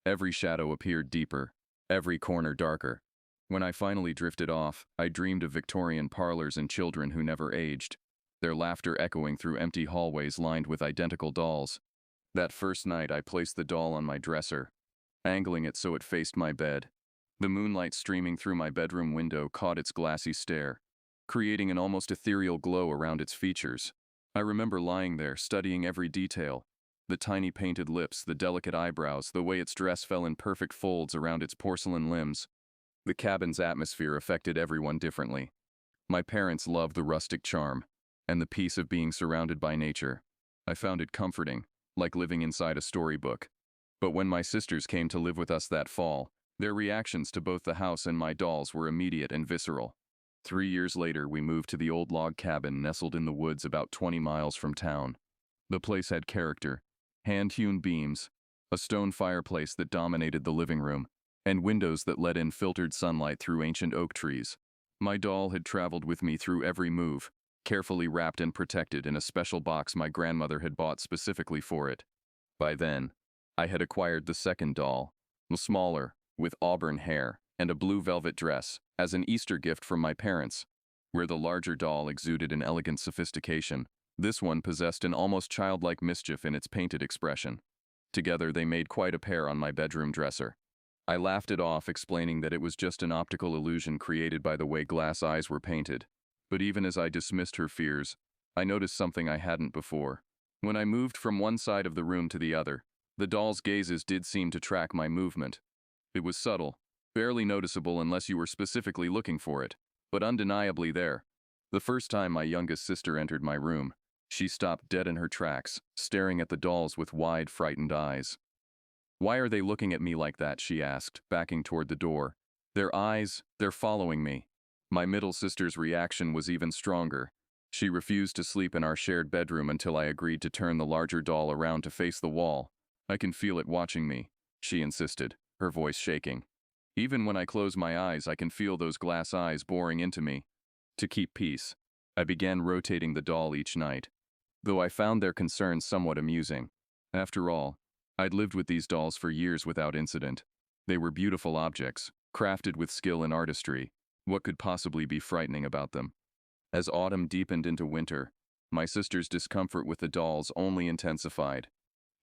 Every shadow appeared deeper, every corner darker. When I finally drifted off, I dreamed of Victorian parlors and children who never aged, their laughter echoing through empty hallways lined with identical dolls. That first night, I placed the doll on my dresser, angling it so it faced my bed. The moonlight streaming through my bedroom window caught its glassy stare, creating an almost ethereal glow around its features. I remember lying there, studying every detail. The tiny painted lips, the delicate eyebrows, the way its dress fell in perfect folds around its porcelain limbs. The cabin's atmosphere affected everyone differently. My parents loved the rustic charm and the peace of being surrounded by nature. I found it comforting, like living inside a storybook. But when my sisters came to live with us that fall, their reactions to both the house and my dolls were immediate and visceral. 3 years later, we moved to the old log cabin nestled in the woods about 20 miles from town. The place had character, hand-hewn beams, a stone fireplace that dominated the living room, and windows that let in filtered sunlight through ancient oak trees. My doll had traveled with me through every move, carefully wrapped and protected in a special box my grandmother had bought specifically for it. By then, I had acquired the second doll, smaller, with auburn hair and a blue velvet dress, as an Easter gift from my parents. Where the larger doll exuded an elegant sophistication, this one possessed an almost childlike mischief in its painted expression. Together they made quite a pair on my bedroom dresser. I laughed it off, explaining that it was just an optical illusion created by the way glass eyes were painted. But even as I dismissed her fears, I noticed something I hadn't before. When I moved from one side of the room to the other, the doll's gazes did seem to track my movement. It was subtle, barely noticeable unless you were specifically looking for it, but undeniably there. The first time my youngest sister entered my room, she stopped dead in her tracks, staring at the dolls with wide, frightened eyes. "Why are they looking at me like that?" she asked, backing toward the door. "Their eyes, they're following me." My middle sister's reaction was even stronger. She refused to sleep in our shared bedroom until I agreed to turn the larger doll around to face the wall. "I can feel it watching me," she insisted, her voice shaking. "Even when I close my eyes, I can feel those glass eyes boring into me." To keep peace, I began rotating the doll each night, though I found their concerns somewhat amusing. After all, I'd lived with these dolls for years without incident. They were beautiful objects, crafted with skill and artistry. What could possibly be frightening about them? As autumn deepened into winter, my sister's discomfort with the dolls only intensified.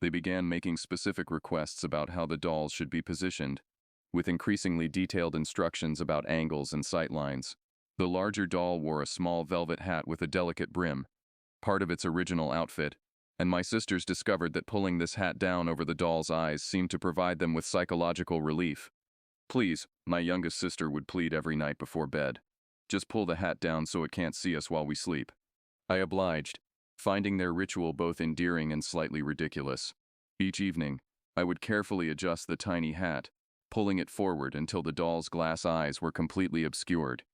They began making specific requests about how the dolls should be positioned, with increasingly detailed instructions about angles and sight lines. The larger doll wore a small velvet hat with a delicate brim, part of its original outfit, and my sisters discovered that pulling this hat down over the doll's eyes seemed to provide them with psychological relief. "Please," my youngest sister would plead every night before bed. "Just pull the hat down so it can't see us while we sleep." I obliged, finding their ritual both endearing and slightly ridiculous. Each evening, I would carefully adjust the tiny hat, pulling it forward until the doll's glass eyes were completely obscured.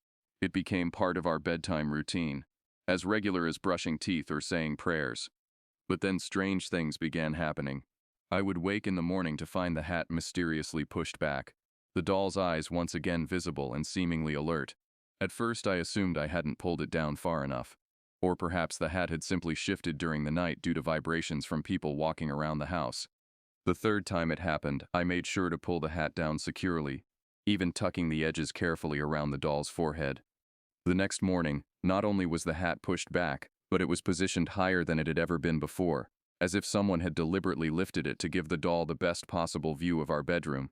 It became part of our bedtime routine, as regular as brushing teeth or saying prayers. But then strange things began happening. I would wake in the morning to find the hat mysteriously pushed back, the doll's eyes once again visible and seemingly alert. At first I assumed I hadn't pulled it down far enough. Or perhaps the hat had simply shifted during the night due to vibrations from people walking around the house. The third time it happened, I made sure to pull the hat down securely, even tucking the edges carefully around the doll's forehead. The next morning, not only was the hat pushed back, but it was positioned higher than it had ever been before, as if someone had deliberately lifted it to give the doll the best possible view of our bedroom.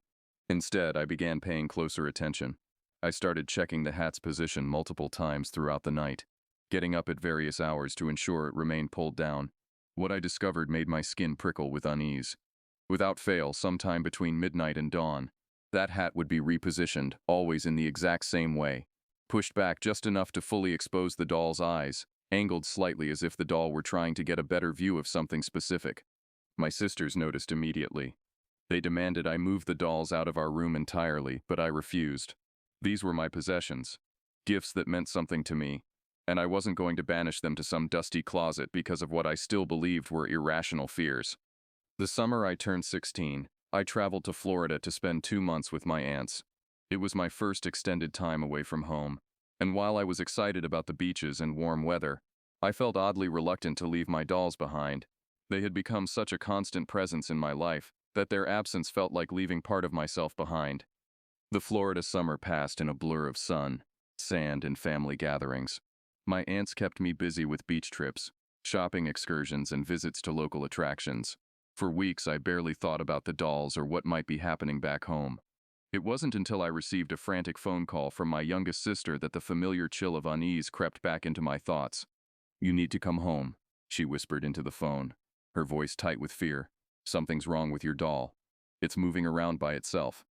Instead, I began paying closer attention. I started checking the hat's position multiple times throughout the night, getting up at various hours to ensure it remained pulled down. What I discovered made my skin prickle with unease. Without fail, sometime between midnight and dawn, that hat would be repositioned, always in the exact same way, pushed back just enough to fully expose the doll's eyes, angled slightly as if the doll were trying to get a better view of something specific. My sisters noticed immediately. They demanded I move the dolls out of our room entirely, but I refused. These were my possessions, gifts that meant something to me, and I wasn't going to banish them to some dusty closet because of what I still believed were irrational fears. The summer I turned 16, I traveled to Florida to spend 2 months with my aunts. It was my first extended time away from home, and while I was excited about the beaches and warm weather, I felt oddly reluctant to leave my dolls behind. They had become such a constant presence in my life that their absence felt like leaving part of myself behind. The Florida summer passed in a blur of sun, sand, and family gatherings. My aunts kept me busy with beach trips, shopping excursions, and visits to local attractions. For weeks, I barely thought about the dolls or what might be happening back home. It wasn't until I received a frantic phone call from my youngest sister that the familiar chill of unease crept back into my thoughts. "You need to come home," she whispered into the phone, her voice tight with fear. "Something's wrong with your doll. It's moving around by itself."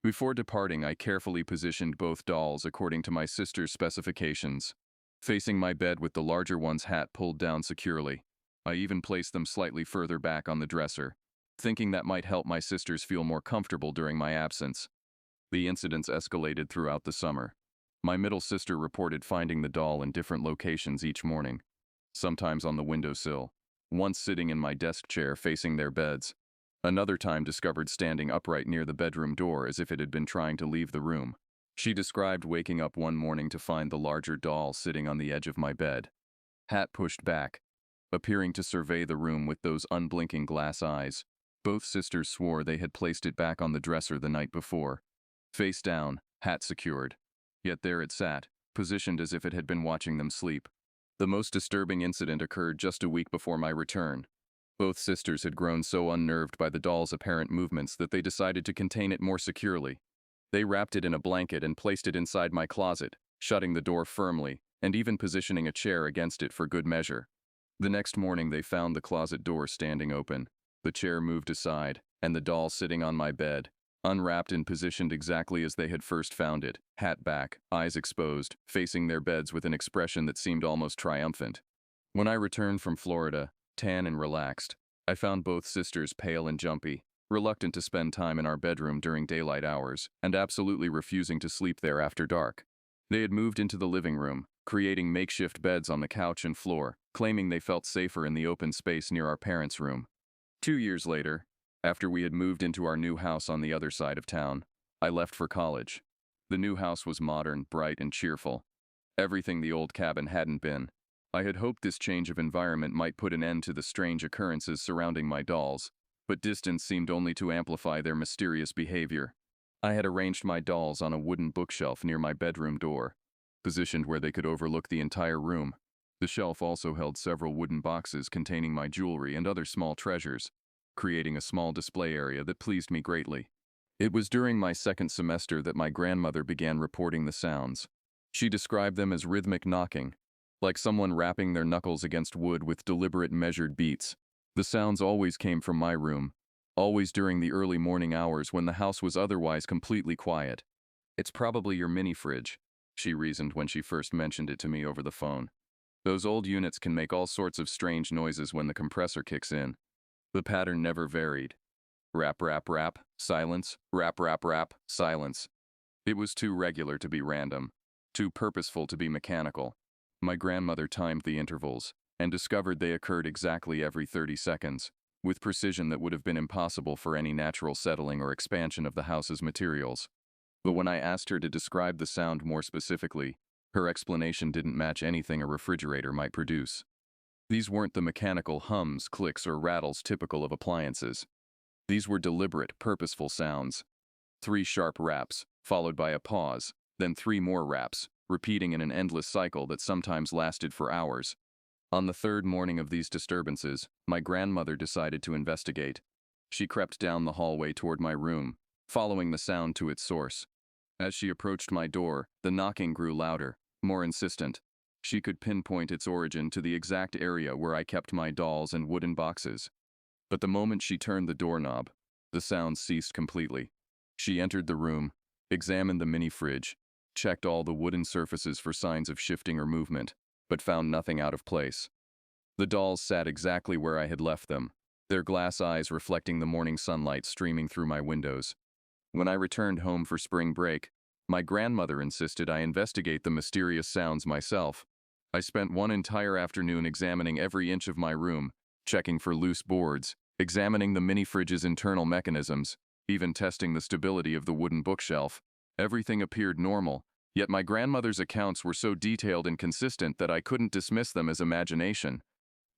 Before departing, I carefully positioned both dolls according to my sister's specifications, facing my bed with the larger one's hat pulled down securely. I even placed them slightly further back on the dresser, thinking that might help my sisters feel more comfortable during my absence. The incidents escalated throughout the summer. My middle sister reported finding the doll in different locations each morning, sometimes on the windowsill, once sitting in my desk chair facing their beds. Another time discovered standing upright near the bedroom door as if it had been trying to leave the room. She described waking up one morning to find the larger doll sitting on the edge of my bed, hat pushed back, appearing to survey the room with those unblinking glass eyes. Both sisters swore they had placed it back on the dresser the night before, face down, hat secured. Yet there it sat, positioned as if it had been watching them sleep. The most disturbing incident occurred just a week before my return. Both sisters had grown so unnerved by the doll's apparent movements that they decided to contain it more securely. They wrapped it in a blanket and placed it inside my closet, shutting the door firmly, and even positioning a chair against it for good measure. The next morning they found the closet door standing open, the chair moved aside, and the doll sitting on my bed, unwrapped and positioned exactly as they had first found it, hat back, eyes exposed, facing their beds with an expression that seemed almost triumphant. When I returned from Florida, tan and relaxed, I found both sisters pale and jumpy, reluctant to spend time in our bedroom during daylight hours, and absolutely refusing to sleep there after dark. They had moved into the living room, creating makeshift beds on the couch and floor, claiming they felt safer in the open space near our parents' room. 2 years later, after we had moved into our new house on the other side of town, I left for college. The new house was modern, bright, and cheerful. Everything the old cabin hadn't been. I had hoped this change of environment might put an end to the strange occurrences surrounding my dolls, but distance seemed only to amplify their mysterious behavior. I had arranged my dolls on a wooden bookshelf near my bedroom door, positioned where they could overlook the entire room. The shelf also held several wooden boxes containing my jewelry and other small treasures, creating a small display area that pleased me greatly. It was during my second semester that my grandmother began reporting the sounds. She described them as rhythmic knocking, like someone rapping their knuckles against wood with deliberate measured beats. The sounds always came from my room, always during the early morning hours when the house was otherwise completely quiet. "It's probably your mini fridge," she reasoned when she first mentioned it to me over the phone. "Those old units can make all sorts of strange noises when the compressor kicks in." The pattern never varied. Rap, rap, rap, silence, rap, rap, rap, silence. It was too regular to be random, too purposeful to be mechanical. My grandmother timed the intervals and discovered they occurred exactly every 30 seconds, with precision that would have been impossible for any natural settling or expansion of the house's materials. But when I asked her to describe the sound more specifically, her explanation didn't match anything a refrigerator might produce. These weren't the mechanical hums, clicks, or rattles typical of appliances. These were deliberate, purposeful sounds. 3 sharp raps, followed by a pause, then 3 more raps, repeating in an endless cycle that sometimes lasted for hours. On the third morning of these disturbances, my grandmother decided to investigate. She crept down the hallway toward my room, following the sound to its source. As she approached my door, the knocking grew louder, more insistent. She could pinpoint its origin to the exact area where I kept my dolls and wooden boxes. But the moment she turned the doorknob, the sound ceased completely. She entered the room, examined the mini fridge, checked all the wooden surfaces for signs of shifting or movement, but found nothing out of place. The dolls sat exactly where I had left them, their glass eyes reflecting the morning sunlight streaming through my windows. When I returned home for spring break, my grandmother insisted I investigate the mysterious sounds myself. I spent one entire afternoon examining every inch of my room, checking for loose boards, examining the mini fridge's internal mechanisms, even testing the stability of the wooden bookshelf. Everything appeared normal, yet my grandmother's accounts were so detailed and consistent that I couldn't dismiss them as imagination.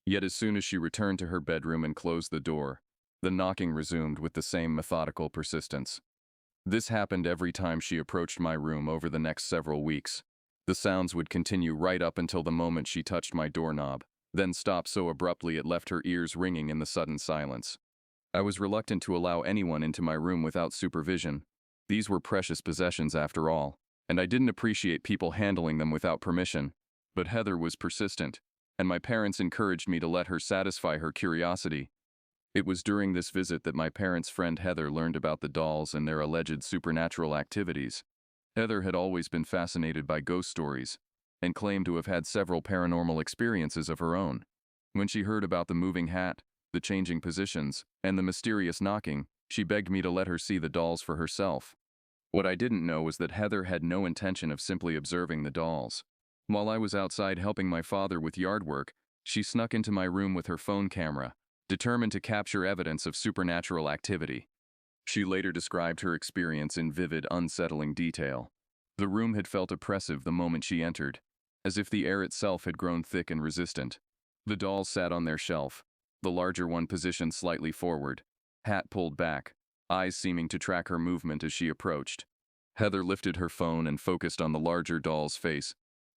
Yet as soon as she returned to her bedroom and closed the door, the knocking resumed with the same methodical persistence. This happened every time she approached my room over the next several weeks. The sounds would continue right up until the moment she touched my doorknob, then stop so abruptly it left her ears ringing in the sudden silence. I was reluctant to allow anyone into my room without supervision. These were precious possessions after all, and I didn't appreciate people handling them without permission. But Heather was persistent, and my parents encouraged me to let her satisfy her curiosity. It was during this visit that my parents' friend Heather learned about the dolls and their alleged supernatural activities. Heather had always been fascinated by ghost stories, and claimed to have had several paranormal experiences of her own. When she heard about the moving hat, the changing positions, and the mysterious knocking, she begged me to let her see the dolls for herself. What I didn't know was that Heather had no intention of simply observing the dolls. While I was outside helping my father with yard work, she snuck into my room with her phone camera, determined to capture evidence of supernatural activity. She later described her experience in vivid, unsettling detail. The room had felt oppressive the moment she entered, as if the air itself had grown thick and resistant. The dolls sat on their shelf, the larger one positioned slightly forward, hat pulled back, eyes seeming to track her movement as she approached. Heather lifted her phone and focused on the larger doll's face,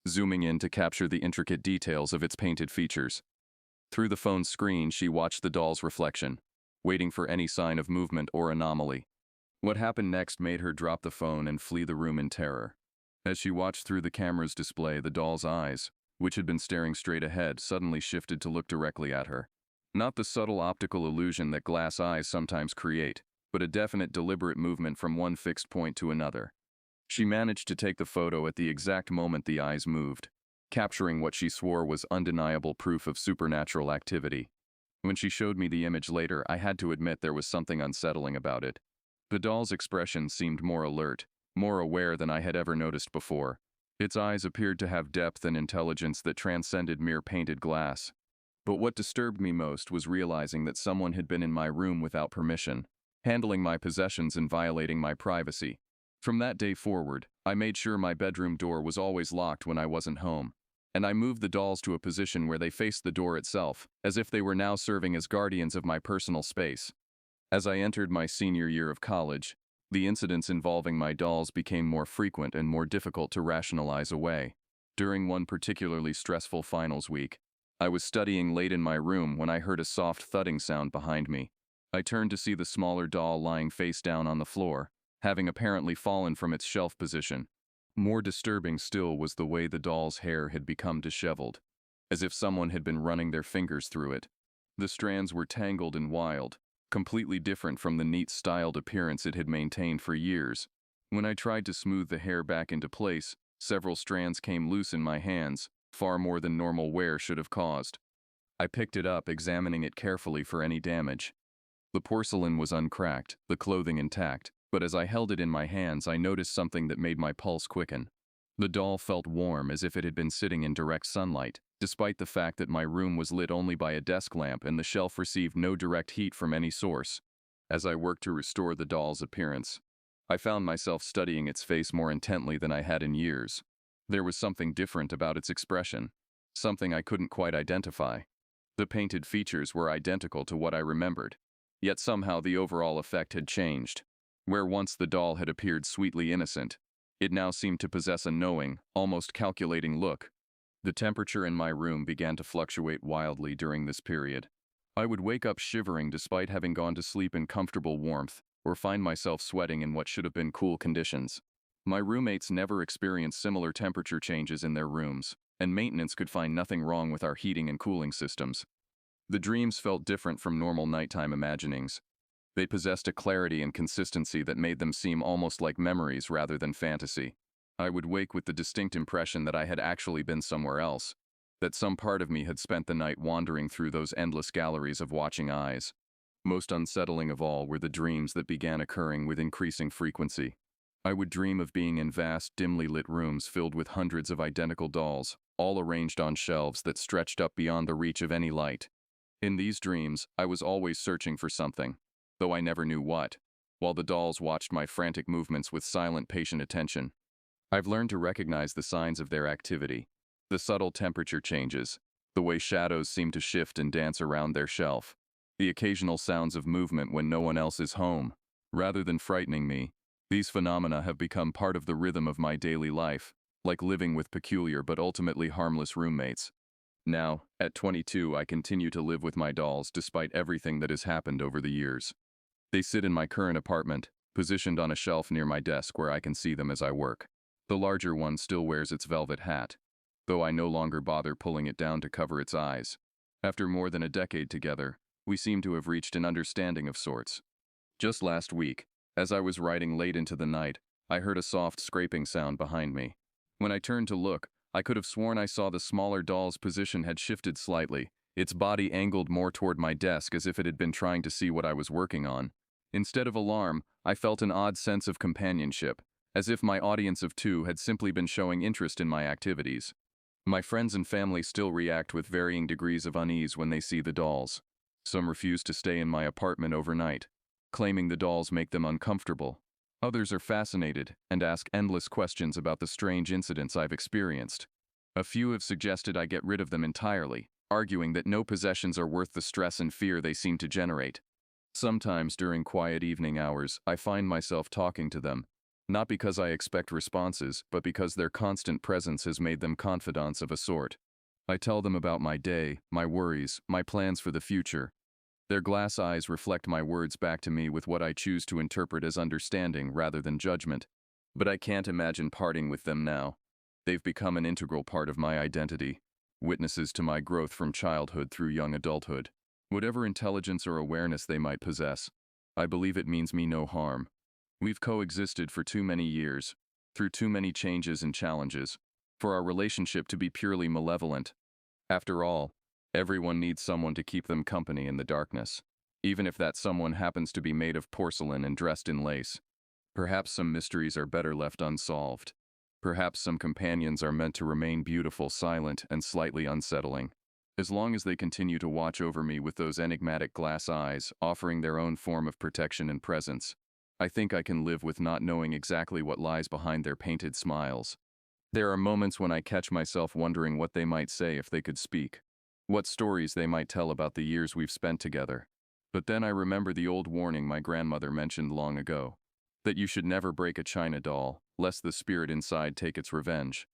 zooming in to capture the intricate details of its painted features. Through the phone's screen, she watched the doll's reflection, waiting for any sign of movement or anomaly. What happened next made her drop the phone and flee the room in terror. As she watched through the camera's display, the doll's eyes, which had been staring straight ahead, suddenly shifted to look directly at her. Not the subtle optical illusion that glass eyes sometimes create, but a definite, deliberate movement from one fixed point to another. She managed to take the photo at the exact moment the eyes moved, capturing what she swore was undeniable proof of supernatural activity. When she showed me the image later, I had to admit there was something unsettling about it. The doll's expression seemed more alert, more aware than I had ever noticed before. Its eyes appeared to have depth and intelligence that transcended mere painted glass. But what disturbed me most was realizing that someone had been in my room without permission, handling my possessions and violating my privacy. From that day forward, I made sure my bedroom door was always locked when I wasn't home, and I moved the dolls to a position where they faced the door itself, as if they were now serving as guardians of my personal space. As I entered my senior year of college, the incidents involving my dolls became more frequent and more difficult to rationalize away. During one particularly stressful finals week, I was studying late in my room when I heard a soft thudding sound behind me. I turned to see the smaller doll lying face down on the floor, having apparently fallen from its shelf position. More disturbing still was the way the doll's hair had become disheveled, as if someone had been running their fingers through it. The strands were tangled and wild, completely different from the neat, styled appearance it had maintained for years. When I tried to smooth the hair back into place, several strands came loose in my hands, far more than normal wear should have caused. I picked it up, examining it carefully for any damage. The porcelain was uncracked, the clothing intact, but as I held it in my hands, I noticed something that made my pulse quicken. The doll felt warm, as if it had been sitting in direct sunlight, despite the fact that my room was lit only by a desk lamp and the shelf received no direct heat from any source. As I worked to restore the doll's appearance, I found myself studying its face more intently than I had in years. There was something different about its expression, something I couldn't quite identify. The painted features were identical to what I remembered, yet somehow the overall effect had changed. Where once the doll had appeared sweetly innocent, it now seemed to possess a knowing, almost calculating look. The temperature in my room began to fluctuate wildly during this period. I would wake up shivering despite having gone to sleep in comfortable warmth, or find myself sweating in what should have been cool conditions. My roommates never experienced similar temperature changes in their rooms, and maintenance could find nothing wrong with our heating and cooling systems. The dreams felt different from normal nighttime imaginings. They possessed a clarity and consistency that made them seem almost like memories rather than fantasy. I would wake with the distinct impression that I had actually been somewhere else, that some part of me had spent the night wandering through those endless galleries of watching eyes. Most unsettling of all were the dreams that began occurring with increasing frequency. I would dream of being in vast, dimly lit rooms filled with hundreds of identical dolls, all arranged on shelves that stretched up beyond the reach of any light. In these dreams, I was always searching for something, though I never knew what, while the dolls watched my frantic movements with silent, patient attention. I've learned to recognize the signs of their activity, the subtle temperature changes, the way shadows seem to shift and dance around their shelf, the occasional sounds of movement when no one else is home. Rather than frightening me, These phenomena have become part of the rhythm of my daily life, like living with peculiar but ultimately harmless roommates. Now, at 22, I continue to live with my dolls despite everything that has happened over the years. They sit in my current apartment, positioned on a shelf near my desk where I can see them as I work. The larger one still wears its velvet hat, though I no longer bother pulling it down to cover its eyes. After more than a decade together, we seem to have reached an understanding of sorts. Just last week, as I was writing late into the night, I heard a soft scraping sound behind me. When I turned to look, I could have sworn I saw the smaller doll's position had shifted slightly, its body angled more toward my desk as if it had been trying to see what I was working on. Instead of alarm, I felt an odd sense of companionship, as if my audience of two had simply been showing interest in my activities. My friends and family still react with varying degrees of unease when they see the dolls. Some refuse to stay in my apartment overnight, claiming the dolls make them uncomfortable. Others are fascinated and ask endless questions about the strange incidents I've experienced. A few have suggested I get rid of them entirely, arguing that no possessions are worth the stress and fear they seem to generate. Sometimes during quiet evening hours, I find myself talking to them, not because I expect responses, but because their constant presence has made them confidants of a sort. I tell them about my day, my worries, my plans for the future. Their glass eyes reflect my words back to me with what I choose to interpret as understanding rather than judgment. But I can't imagine parting with them now. They've become an integral part of my identity, witnesses to my growth from childhood through young adulthood. Whatever intelligence or awareness they might possess, I believe it means me no harm. We've coexisted for too many years, through too many changes and challenges, for our relationship to be purely malevolent. After all, everyone needs someone to keep them company in the darkness, even if that someone happens to be made of porcelain and dressed in lace. Perhaps some mysteries are better left unsolved. Perhaps some companions are meant to remain beautiful, silent, and slightly unsettling. As long as they continue to watch over me with those enigmatic glass eyes, offering their own form of protection and presence, I think I can live with not knowing exactly what lies behind their painted smiles. There are moments when I catch myself wondering what they might say if they could speak, what stories they might tell about the years we've spent together. But then I remember the old warning my grandmother mentioned long ago, that you should never break a china doll, lest the spirit inside take its revenge.